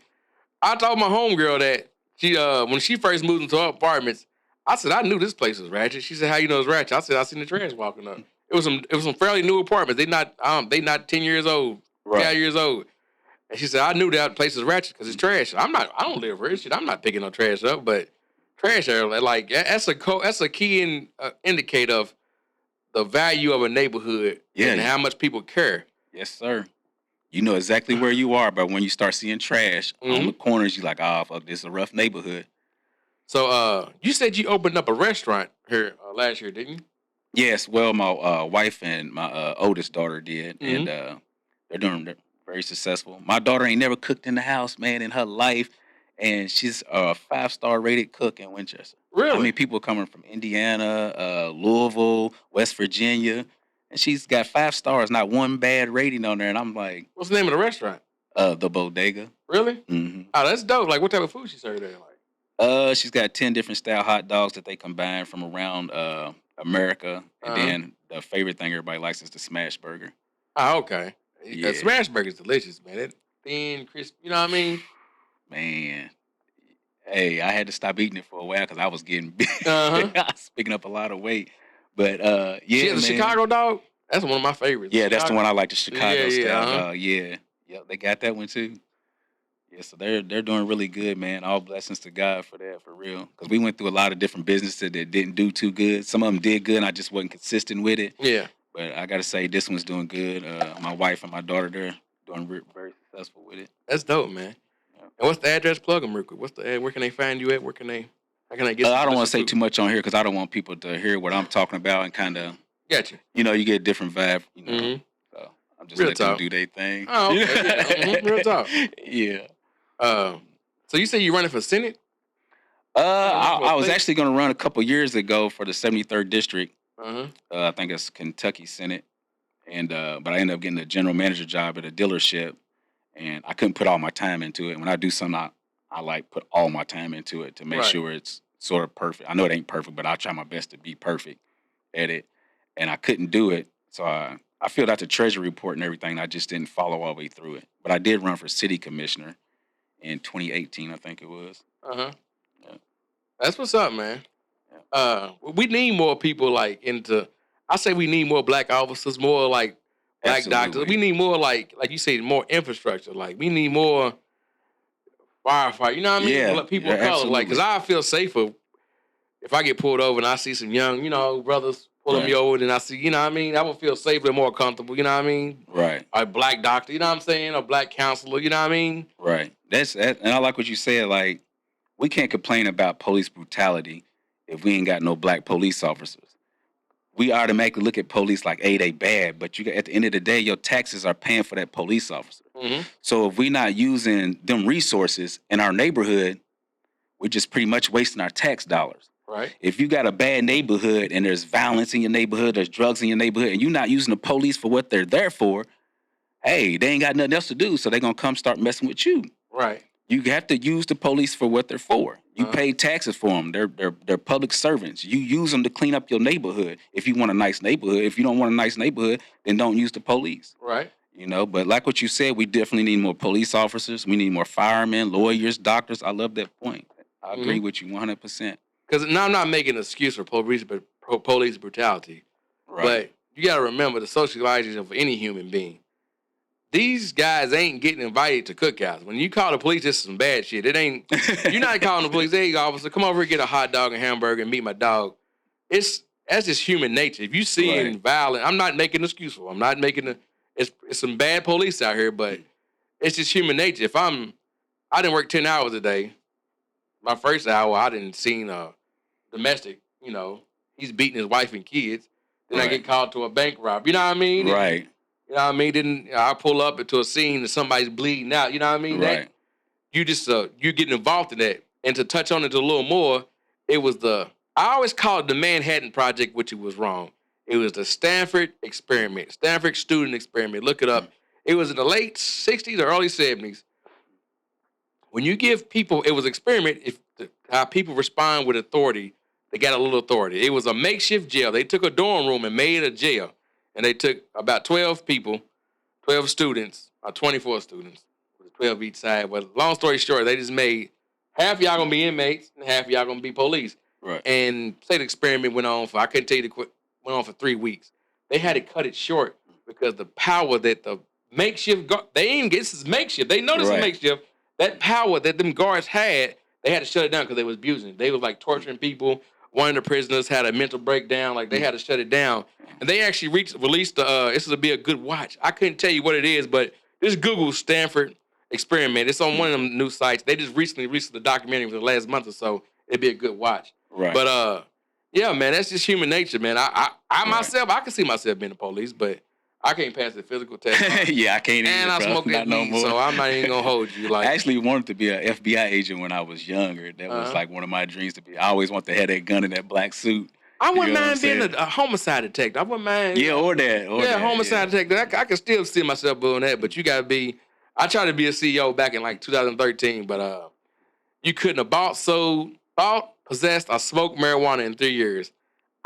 I told my homegirl that she when she first moved into her apartments, I said, I knew this place was ratchet. She said, how you know it's ratchet? I said, I seen the trash walking up. It was some fairly new apartments. They not 10 years old, 5 years old. And she said, I knew that place is ratchet because it's trash. I don't live for it. Shit, I'm not picking no trash up, but trash area, like that's a key indicator of the value of a neighborhood and how much people care. Yes, sir. You know exactly where you are, but when you start seeing trash on the corners, you're like, fuck, this is a rough neighborhood. So you said you opened up a restaurant here last year, didn't you? Yes, well, my wife and my oldest daughter did, and they're doing very successful. My daughter ain't never cooked in the house, man, in her life, and she's a 5-star rated cook in Winchester. I Really? mean, people coming from Indiana, Louisville, West Virginia, and she's got 5 stars, not one bad rating on there. And I'm like, What's the name of the restaurant? The Bodega. Really? Mm-hmm. Oh, that's dope. Like, what type of food she served there? Like, She's got 10 different style hot dogs that they combine from around America, and then the favorite thing everybody likes is the smash burger. Oh, okay. Yeah. Smash burger's delicious, man. It thin, crisp. You know what I mean? Man, hey, I had to stop eating it for a while because I was getting big. I was picking up a lot of weight. But yeah, she has a Chicago dog. That's one of my favorites. Yeah, that's the one I like, the Chicago style. Yeah. Yep, they got that one too. Yeah, so they're doing really good, man. All blessings to God for that, for real. Because we went through a lot of different businesses that didn't do too good. Some of them did good, and I just wasn't consistent with it. Yeah. But I got to say, this one's doing good. My wife and my daughter, they're doing very successful with it. That's dope, man. Yeah. And what's the address? Plug them real quick. What's the ad? Where can they find you at? How can I get? I don't want to say too much on here because I don't want people to hear what I'm talking about and kind of. Gotcha. You know, you get a different vibe. You know, so I'm just letting them do their thing. Oh, okay. Real talk. Yeah. So you say you're running for Senate? I was actually going to run a couple years ago for the 73rd district. I think it's Kentucky Senate, and but I ended up getting a general manager job at a dealership, and I couldn't put all my time into it. When I do something, I like put all my time into it to make sure it's sort of perfect. I know it ain't perfect, but I try my best to be perfect at it, and I couldn't do it. So I filled out the treasury report and everything. And I just didn't follow all the way through it. But I did run for city commissioner in 2018, I think it was. Yeah. That's what's up, man. Yeah. We need more people like into. I say we need more black officers, more like black doctors. We need more like you say, more infrastructure. Like we need more firefighter. You know what I mean? Yeah. People of color. Like, because I feel safer if I get pulled over and I see some young, brothers pulling me over, and I see, you know what I mean? I would feel safer and more comfortable. You know what I mean? Right. A black doctor. You know what I'm saying? A black counselor. You know what I mean? Right. And I like what you said. Like, we can't complain about police brutality if we ain't got no black police officers. We automatically look at police like, hey, they bad, but at the end of the day, your taxes are paying for that police officer. So if we're not using them resources in our neighborhood, we're just pretty much wasting our tax dollars. Right. If you got a bad neighborhood and there's violence in your neighborhood, there's drugs in your neighborhood, and you're not using the police for what they're there for, hey, they ain't got nothing else to do, so they're going to come start messing with you. Right. You have to use the police for what they're for. You pay taxes for them. They're public servants. You use them to clean up your neighborhood if you want a nice neighborhood. If you don't want a nice neighborhood, then don't use the police. Right. But like what you said, we definitely need more police officers. We need more firemen, lawyers, doctors. I love that point. I agree with you 100%. Because now I'm not making an excuse for police brutality. Right. But you got to remember the socialization of any human being. These guys ain't getting invited to cookouts. When you call the police, this is some bad shit. It ain't. You're not calling the police. Hey, officer, come over and get a hot dog and hamburger and meet my dog. That's just human nature. If you see violent, I'm not making an excuse for. I'm not making it's some bad police out here, but it's just human nature. If I didn't work 10 hours a day. My first hour, I didn't seen a domestic. He's beating his wife and kids. Then I get called to a bank robbery. You know what I mean? Right. You know what I mean? Then I pull up into a scene and somebody's bleeding out. You know what I mean? Right. You just you're getting involved in that. And to touch on it a little more, it was I always call it the Manhattan Project, which it was wrong. It was the Stanford experiment, Stanford student experiment. Look it up. It was in the late 60s or early 70s. When you give people, it was an experiment, how people respond with authority, they got a little authority. It was a makeshift jail. They took a dorm room and made a jail. And they took about 12 people, 12 students, or 24 students, 12 each side. But long story short, they just made half y'all going to be inmates and half y'all going to be police. Right. And say the experiment went on I couldn't tell you, went on for 3 weeks. They had to cut it short because the power that the makeshift, this is makeshift. They know this is makeshift. That power that them guards had, they had to shut it down because they was abusing it. They was like torturing people. One of the prisoners had a mental breakdown. Like they had to shut it down. And they actually released this will be a good watch. I couldn't tell you what it is, but just Google Stanford experiment. It's on one of them news sites. They just recently released the documentary for the last month or so. It'd be a good watch. Right. But Yeah, man, that's just human nature, man. I myself, I can see myself being the police, but I can't pass the physical test. Yeah, I can't and either, I bro. smoke that Not no weed, more. so I'm not even gonna hold you. Like, I actually wanted to be an FBI agent when I was younger. That was like one of my dreams to be. I always want to have that gun in that black suit. I wouldn't mind being a homicide detective. I wouldn't mind. Yeah, or that. Homicide detective. I can still see myself doing that, but you gotta be. I tried to be a CEO back in like 2013, but you couldn't have bought, possessed, or smoked marijuana in 3 years.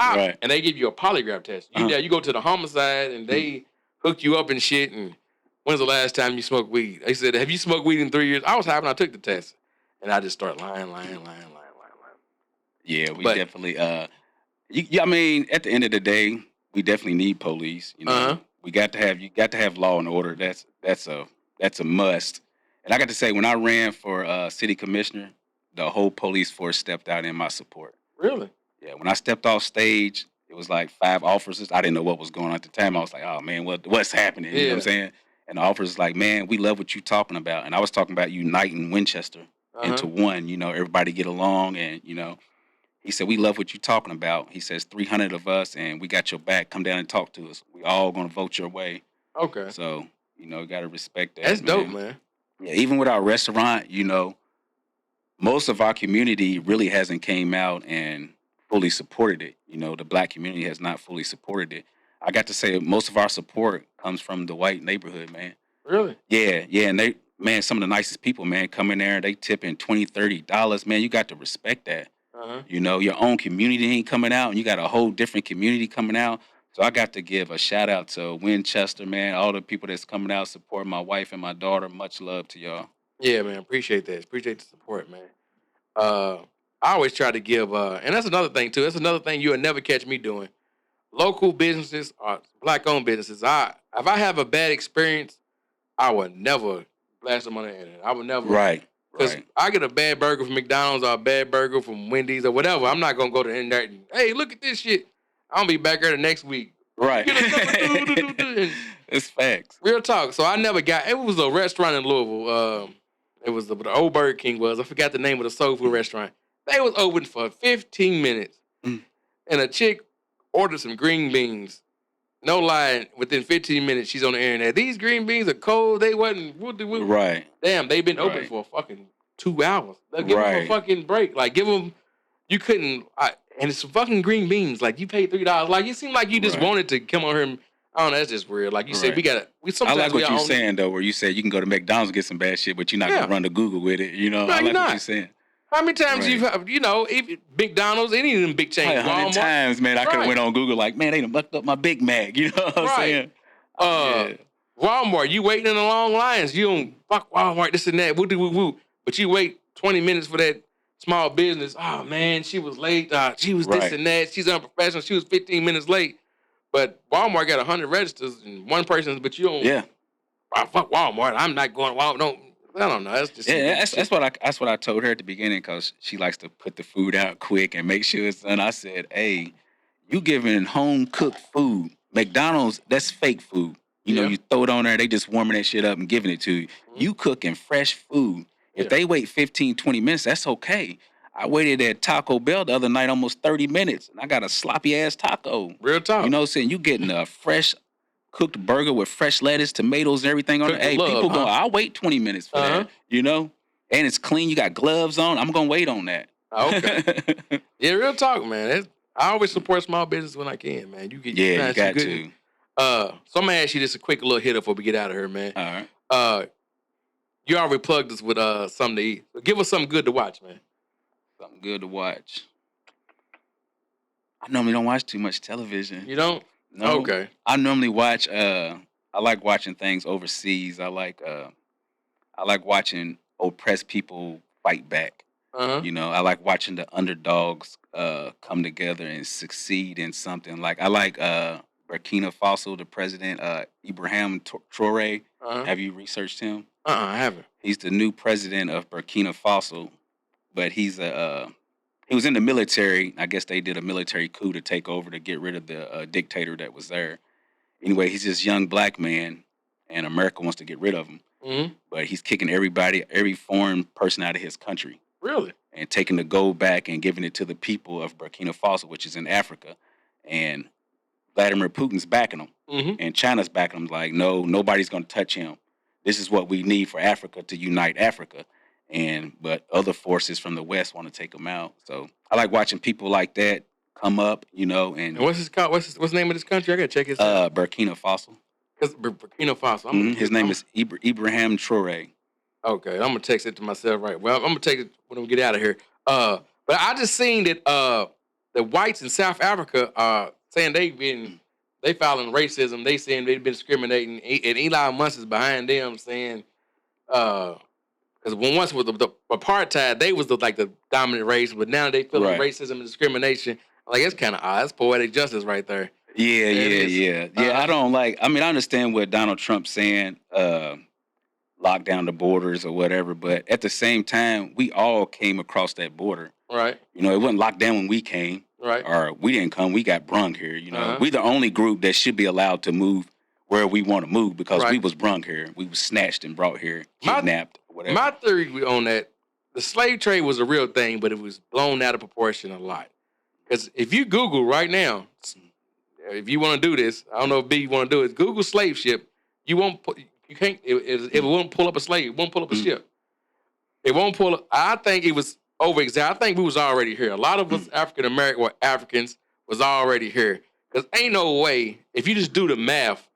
Right. And they give you a polygraph test. You go to the homicide and they hook you up and shit. And when's the last time you smoked weed? They said, have you smoked weed in 3 years? I was happy when I took the test. And I just start lying. Yeah, we definitely. I mean, at the end of the day, we definitely need police. You know, you got to have law and order. That's a must. And I got to say, when I ran for city commissioner, the whole police force stepped out in my support. Really? Yeah, when I stepped off stage, it was like 5 officers. I didn't know what was going on at the time. I was like, oh, man, what's happening? You know what I'm saying? And the officers was like, man, we love what you're talking about. And I was talking about uniting Winchester into one, you know, everybody get along. And, you know, he said, we love what you're talking about. He says, 300 of us, and we got your back. Come down and talk to us. We all going to vote your way. Okay. So, you know, you got to respect that. That's dope, man. Yeah, even with our restaurant, you know, most of our community really hasn't came out and fully supported it. You know, the black community has not fully supported it. I got to say most of our support comes from the white neighborhood, man. Really? Yeah. And some of the nicest people, man, come in there, they tipping $20, $30. Man, you got to respect that. You know, your own community ain't coming out, and you got a whole different community coming out. So I got to give a shout out to Winchester, man, all the people that's coming out supporting my wife and my daughter. Much love to y'all. Yeah, man, appreciate that. Appreciate the support, man. I always try to give, and that's another thing too. That's another thing you'll never catch me doing. Local businesses or black-owned businesses. If I have a bad experience, I would never blast them on the internet. I would never. Right. Because I get a bad burger from McDonald's or a bad burger from Wendy's or whatever. I'm not gonna go to the internet and, hey, look at this shit. I'm gonna be back there the next week. Right. It's facts. Real talk. So I never got. It was a restaurant in Louisville. It was the old Burger King was. I forgot the name of the soul food restaurant. They was open for 15 minutes, and a chick ordered some green beans. No lie, within 15 minutes, she's on the internet. These green beans are cold. They wasn't. Right. Damn, they've been open for a fucking 2 hours. Give them a fucking break. Like, give them. You couldn't. And it's fucking green beans. Like, you paid $3. Like, it seemed like you just wanted to come on here and. I don't know, that's just weird. Like you said, sometimes I like what you're saying, though, where you said you can go to McDonald's and get some bad shit, but you're not going to run to Google with it. You know, no, I like what you're saying. How many times if McDonald's, any of them big chains, 100 times, man, I could have went on Google like, man, they done mucked up my Big Mac. You know what I'm saying? Walmart, you waiting in the long lines. You don't fuck Walmart, this and that, woo. But you wait 20 minutes for that small business. Oh, man, she was late. She was this and that. She's unprofessional. She was 15 minutes late. But Walmart got 100 registers and one person, but you don't. Yeah. Fuck Walmart. I'm not going to Walmart. I don't know. That's just that's what I told her at the beginning, because she likes to put the food out quick and make sure it's done. I said, hey, you giving home cooked food. McDonald's, that's fake food. You know, you throw it on there, they just warming that shit up and giving it to you. You cooking fresh food. If they wait 15, 20 minutes, that's okay. I waited at Taco Bell the other night almost 30 minutes, and I got a sloppy-ass taco. Real talk. You know what I'm saying? You getting a fresh cooked burger with fresh lettuce, tomatoes, and everything on it. Hey, people go, I'll wait 20 minutes for that, you know? And it's clean. You got gloves on. I'm going to wait on that. Okay. Yeah, real talk, man. I always support small business when I can, man. You got to. So I'm going to ask you this a quick little hitter before we get out of here, man. All right. You already plugged us with something to eat. So give us something good to watch, man. Something good to watch. I normally don't watch too much television. You don't? No. Okay. I normally watch. I like watching things overseas. I like watching oppressed people fight back. You know, I like watching the underdogs come together and succeed in something. Like I like Burkina Faso, the president Ibrahim Traoré. Have you researched him? I haven't. He's the new president of Burkina Faso. But he was in the military. I guess they did a military coup to take over to get rid of the dictator that was there. Anyway, he's this young black man, and America wants to get rid of him. But he's kicking every foreign person out of his country. Really? and taking the gold back and giving it to the people of Burkina Faso, which is in Africa. And Vladimir Putin's backing them. Mm-hmm. And China's backing them like, no, nobody's going to touch him. This is what we need for Africa to unite Africa. But other forces from the West want to take them out. So I like watching people like that come up, And what's his called? What's the name of this country? I got to check his out. Burkina Faso. Burkina Faso. His name is Ibrahim Traore. Okay, I'm gonna text it to myself right. Well, I'm gonna take it when we get out of here. But I just seen that the whites in South Africa are saying they filing racism. They saying they've been discriminating, and Elon Musk is behind them saying, because once with the apartheid, they was the dominant race, but now they feeling racism and discrimination. Like it's kind of odd. It's poetic justice right there. Yeah. I don't like. I mean, I understand what Donald Trump's saying. Lock down the borders or whatever, but at the same time, we all came across that border. Right. It wasn't locked down when we came. Right. Or we didn't come. We got brung here. We the only group that should be allowed to move where we want to move because we was brung here. We was snatched and brought here, kidnapped, whatever. My theory on that, the slave trade was a real thing, but it was blown out of proportion a lot. Because if you Google right now, if you want to do this, I don't know if B want to do it, Google slave ship, you can't, it won't pull up a slave. It won't pull up a ship. It won't pull up. I think it was over-exaggerated. I think we was already here. A lot of us African-American or Africans was already here. Because ain't no way, if you just do the math,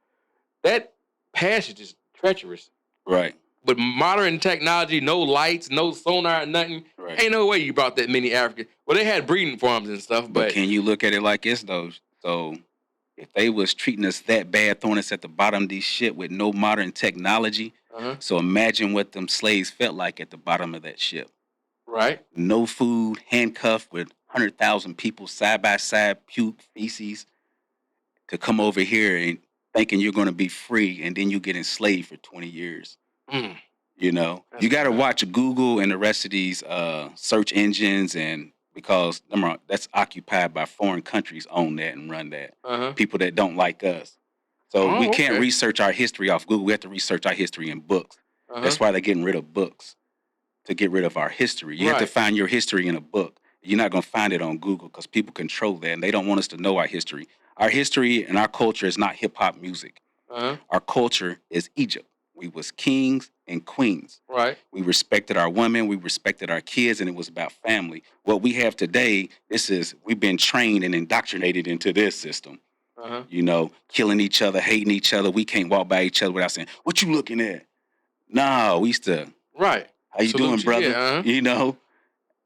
that passage is treacherous. Right. With modern technology, no lights, no sonar, nothing, ain't no way you brought that many Africans. Well, they had breeding farms and stuff, but can you look at it like this, though? So if they was treating us that bad, throwing us at the bottom of these shit with no modern technology, so imagine what them slaves felt like at the bottom of that ship. Right. No food, handcuffed with 100,000 people side by side, puke, feces, to come over here and thinking you're going to be free, and then you get enslaved for 20 years. You got to watch Google and the rest of these search engines, and because that's occupied by foreign countries, own that and run that. People that don't like us. So we can't research our history off Google. We have to research our history in books. That's why they're getting rid of books, to get rid of our history. You have to find your history in a book. You're not going to find it on Google because people control that, and they don't want us to know our history. Our history and our culture is not hip-hop music. Our culture is Egypt. We was kings and queens. Right. We respected our women. We respected our kids, and it was about family. What we have today, we've been trained and indoctrinated into this system. Killing each other, hating each other. We can't walk by each other without saying, "What you looking at?" No, we used to. Right. How you doing, brother?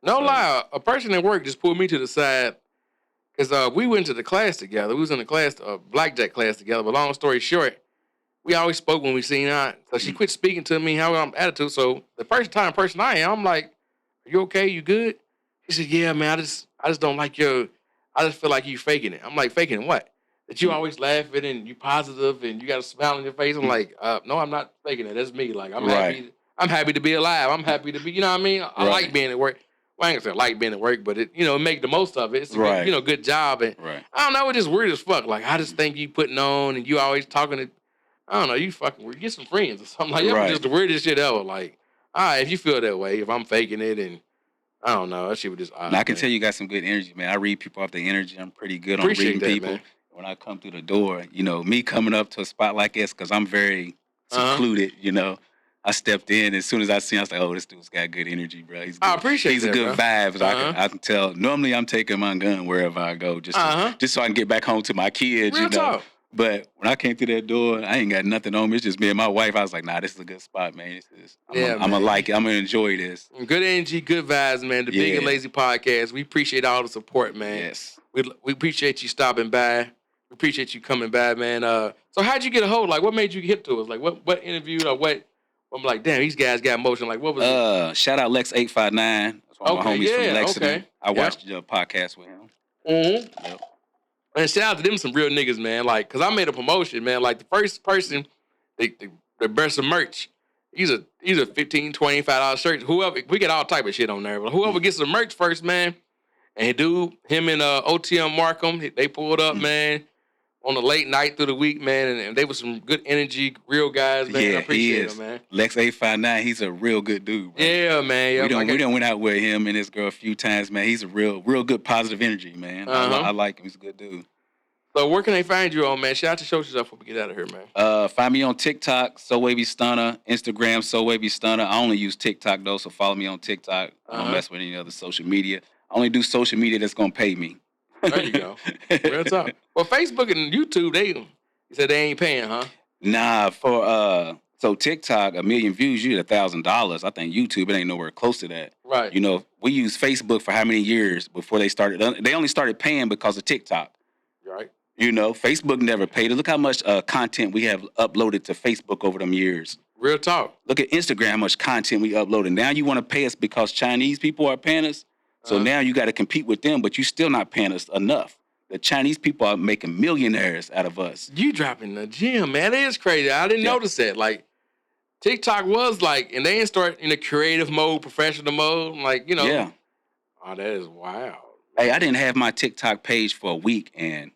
No lie, a person at work just pulled me to the side because we went to the class together. We was in the class, blackjack class together. But long story short, we always spoke when we seen her. So she quit speaking to me, how I'm attitude. So the first person I am, I'm like, "Are you okay? You good?" She said, "Yeah, man. I just don't like I just feel like you faking it." I'm like, "Faking what? That you always laughing and you positive and you got a smile on your face?" I'm like, "No, I'm not faking it. That's me. Like I'm happy. I'm happy to be alive. I'm happy to be. You know what I mean? I like being at work. Well, I ain't gonna say I like being at work, but make the most of it. It's a good, good job. And I don't know, it's just weird as fuck. Like I just think you putting on and you always talking to. I don't know, you fucking weird. Get some friends or something. Like that was just the weirdest shit ever. Like, all right, if you feel that way, if I'm faking it and I don't know, that shit was just odd. I can tell you got some good energy, man. I read people off their energy. I'm pretty good on reading people. Man. When I come through the door, me coming up to a spot like this, because I'm very secluded, I stepped in. As soon as I seen, I was like, "Oh, this dude's got good energy, bro. He's good. I appreciate He's that, a good vibe." I can tell. Normally, I'm taking my gun wherever I go, just so I can get back home to my kids, Real talk. But when I came through that door, I ain't got nothing on me. It's just me and my wife. I was like, "Nah, this is a good spot, man. I'm gonna like it. I'm gonna enjoy this." Good energy, good vibes, man. The Big and Lazy Podcast. We appreciate all the support, man. Yes. We appreciate you stopping by. We appreciate you coming by, man. So how'd you get a hold? Like, what made you hip to us? Like, what interview or what? I'm like, damn, these guys got motion. Like, what was it? Shout out Lex 859. That's one of my homies from Lexington. I watched your podcast with him. Yep. And shout out to them, some real niggas, man. Like, cause I made a promotion, man. Like the first person, the best of merch. These are $15, $25 shirts. Whoever, we get all type of shit on there. But whoever gets the merch first, man. And him and OTM Markham, they pulled up, man. on the late night through the week, man, and they were some good energy, real guys, man. Yeah, I appreciate he is. them, man. Lex 859, he's a real good dude, bro. Yeah, man. Yeah, we done went out with him and his girl a few times, man. He's a real good positive energy, man. I like him. He's a good dude. So where can they find you on, man? Shout out to show yourself before we get out of here, man. Find me on TikTok, SoWavyStunna, Instagram, SoWavyStunna. I only use TikTok though, so follow me on TikTok. I don't mess with any other social media. I only do social media that's gonna pay me. There you go. Real talk. Well, Facebook and YouTube, you said they ain't paying, huh? Nah, so TikTok, 1 million views, you get $1,000. I think YouTube, it ain't nowhere close to that. Right. You know, we used Facebook for how many years before they started? They only started paying because of TikTok. Right. You know, Facebook never paid us. Look how much content we have uploaded to Facebook over them years. Real talk. Look at Instagram, how much content we uploaded. Now you want to pay us because Chinese people are paying us. So now you got to compete with them, but you still not paying us enough. The Chinese people are making millionaires out of us. You dropping the gym, man. It is crazy. I didn't notice that. Like, TikTok was like, and they didn't start in the creative mode, professional mode. Like, you know. Yeah. Oh, that is wild. Hey, I didn't have my TikTok page for a week, and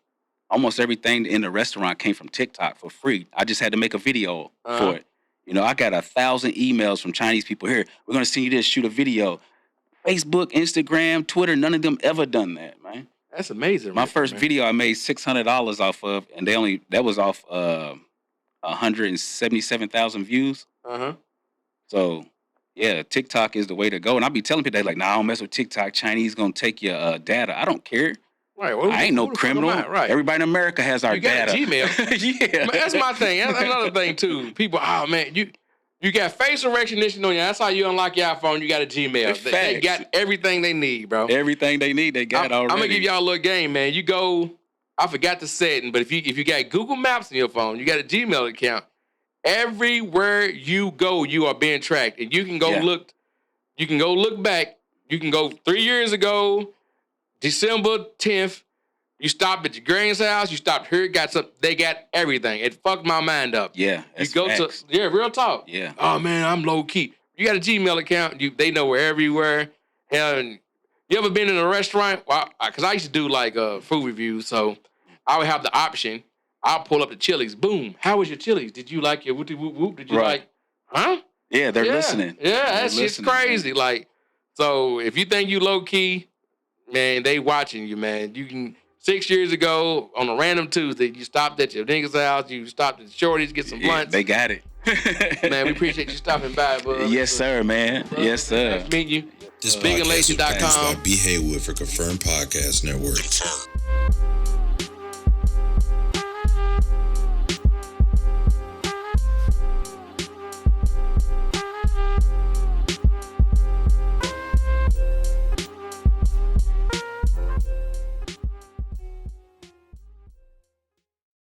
almost everything in the restaurant came from TikTok for free. I just had to make a video for it. You know, I got 1,000 emails from Chinese people here. We're going to send you this, shoot a video. Facebook, Instagram, Twitter, none of them ever done that, man. That's amazing. My first video I made $600 off of, and that was off 177,000 views. So, yeah, TikTok is the way to go. And I be telling people, they're like, nah, I don't mess with TikTok. Chinese gonna take your data. I don't care. Right. I ain't no criminal. Right. Everybody in America has our data. You got Gmail. Yeah. That's my thing. That's another thing, too. People, oh, man, you got facial recognition on you. That's how you unlock your iPhone. You got a Gmail. They got everything they need, bro. Everything they need, they got already. I'm going to give y'all a little game, man. You go, I forgot the setting, but if you got Google Maps on your phone, you got a Gmail account, everywhere you go, you are being tracked. And you can go look. You can go look back. You can go 3 years ago, December 10th. You stopped at your granny's house. You stopped here. They got everything. It fucked my mind up. Yeah, you go facts. Real talk. Yeah. Oh man, I'm low key. You got a Gmail account. They know we're everywhere. And you ever been in a restaurant? Well, because I used to do like food reviews, so I would have the option. I'll pull up the Chili's. Boom. How was your Chili's? Did you like your whoop whoop whoop? Did you like? Huh? Yeah, they're listening. Yeah, that shit's crazy. Man. Like, so if you think you low key, man, they watching you, man. You can. 6 years ago, on a random Tuesday, you stopped at your nigga's house. You stopped at Shorty's to get some lunch. They got it. Man, we appreciate you stopping by, bud. Yes, sir, man. Bro, yes, sir. Nice to meet you. This podcast was produced by B. Haywood for Confirmed Podcast Network.